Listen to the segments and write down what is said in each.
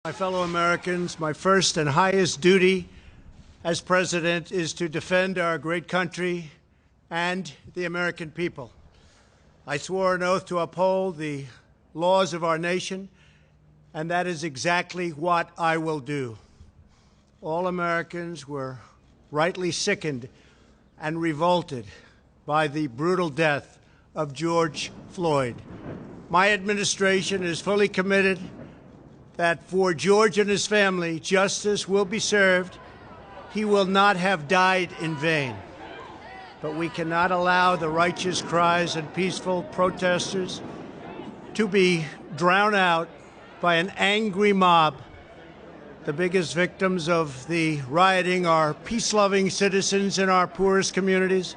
My fellow Americans, my first and highest duty as president is to defend our great country and the American people. I swore an oath to uphold the laws of our nation, and that is exactly what I will do. All Americans were rightly sickened and revolted by the brutal death of George Floyd. My administration is fully committed that for George and his family, justice will be served. He will not have died in vain. But we cannot allow the righteous cries and peaceful protesters to be drowned out by an angry mob. The biggest victims of the rioting are peace-loving citizens in our poorest communities.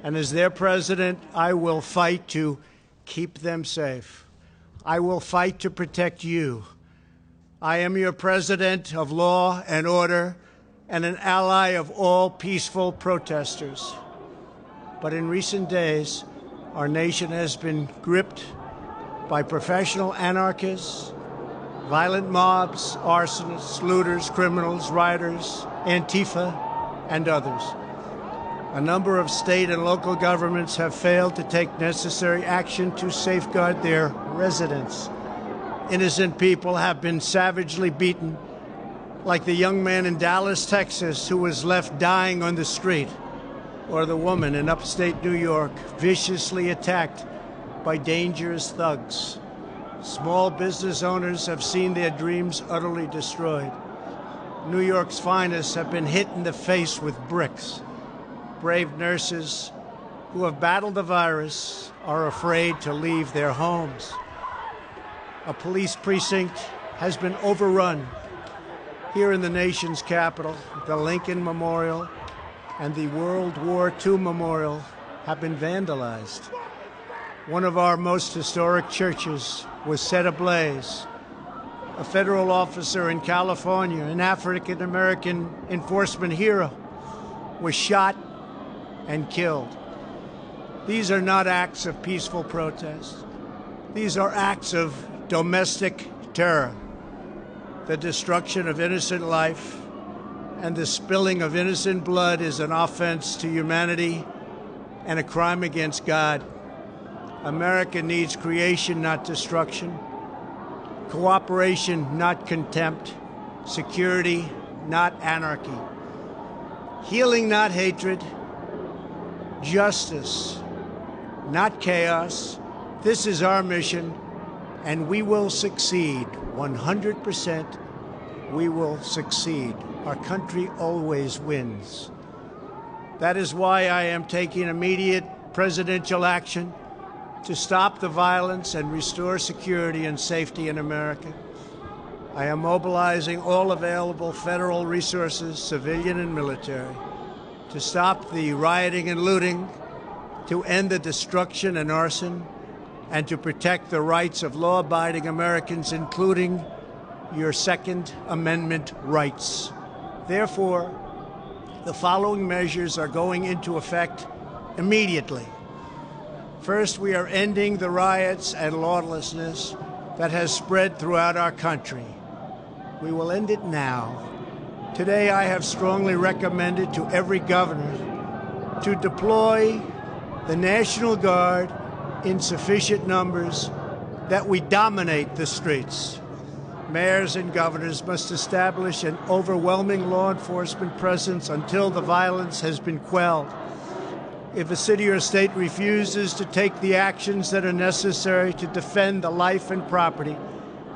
And as their president, I will fight to keep them safe. I will fight to protect you. I am your president of law and order and an ally of all peaceful protesters. But in recent days, our nation has been gripped by professional anarchists, violent mobs, arsonists, looters, criminals, rioters, Antifa, and others. A number of state and local governments have failed to take necessary action to safeguard their residents. Innocent people have been savagely beaten, like the young man in Dallas, Texas, who was left dying on the street, or the woman in upstate New York viciously attacked by dangerous thugs. Small business owners have seen their dreams utterly destroyed. New York's finest have been hit in the face with bricks. Brave nurses who have battled the virus are afraid to leave their homes. A police precinct has been overrun. Here in the nation's capital, the Lincoln Memorial and the World War II Memorial have been vandalized. One of our most historic churches was set ablaze. A federal officer in California, an African-American enforcement hero, was shot and killed. These are not acts of peaceful protest. These are acts of domestic terror. The destruction of innocent life and the spilling of innocent blood is an offense to humanity and a crime against God. America needs creation, not destruction. Cooperation, not contempt. Security, not anarchy. Healing, not hatred. Justice, not chaos. This is our mission, and we will succeed. 100%, we will succeed. Our country always wins. That is why I am taking immediate presidential action to stop the violence and restore security and safety in America. I am mobilizing all available federal resources, civilian and military, to stop the rioting and looting, to end the destruction and arson, and to protect the rights of law-abiding Americans, including your Second Amendment rights. Therefore, the following measures are going into effect immediately. First, we are ending the riots and lawlessness that has spread throughout our country. We will end it now. Today, I have strongly recommended to every governor to deploy the National Guard in sufficient numbers that we dominate the streets. Mayors and governors must establish an overwhelming law enforcement presence until the violence has been quelled. If a city or state refuses to take the actions that are necessary to defend the life and property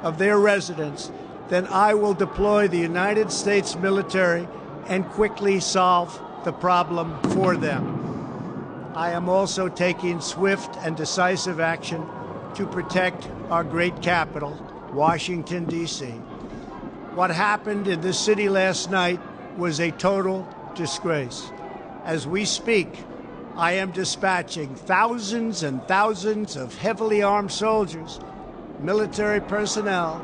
of their residents, then I will deploy the United States military and quickly solve the problem for them. I am also taking swift and decisive action to protect our great capital, Washington, D.C. What happened in this city last night was a total disgrace. As we speak, I am dispatching thousands and thousands of heavily armed soldiers, military personnel,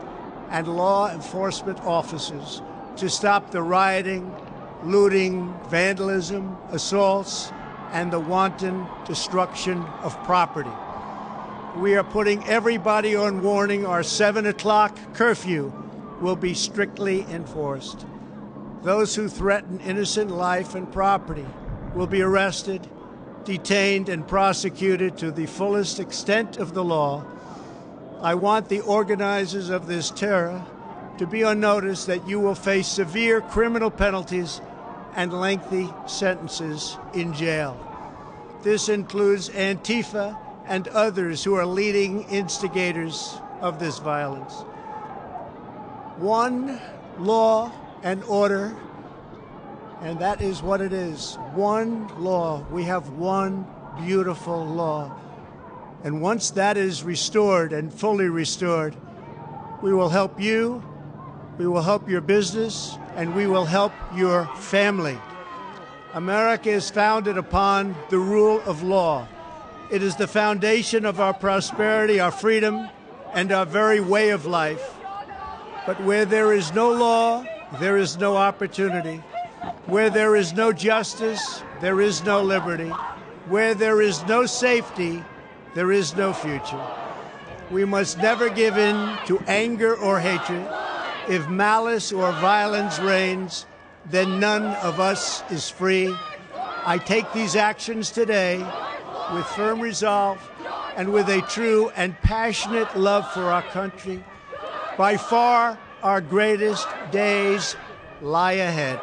and law enforcement officers to stop the rioting, looting, vandalism, assaults, and the wanton destruction of property. We are putting everybody on warning. Our 7 o'clock curfew will be strictly enforced. Those who threaten innocent life and property will be arrested, detained, and prosecuted to the fullest extent of the law. I want the organizers of this terror to be on notice that you will face severe criminal penalties and lengthy sentences in jail. This includes Antifa and others who are leading instigators of this violence. One law and order, and that is what it is. One law. We have one beautiful law. And once that is restored and fully restored, we will help you, we will help your business, and we will help your family. America is founded upon the rule of law. It is the foundation of our prosperity, our freedom, and our very way of life. But where there is no law, there is no opportunity. Where there is no justice, there is no liberty. Where there is no safety, there is no future. We must never give in to anger or hatred. If malice or violence reigns, then none of us is free. I take these actions today with firm resolve and with a true and passionate love for our country. By far, our greatest days lie ahead.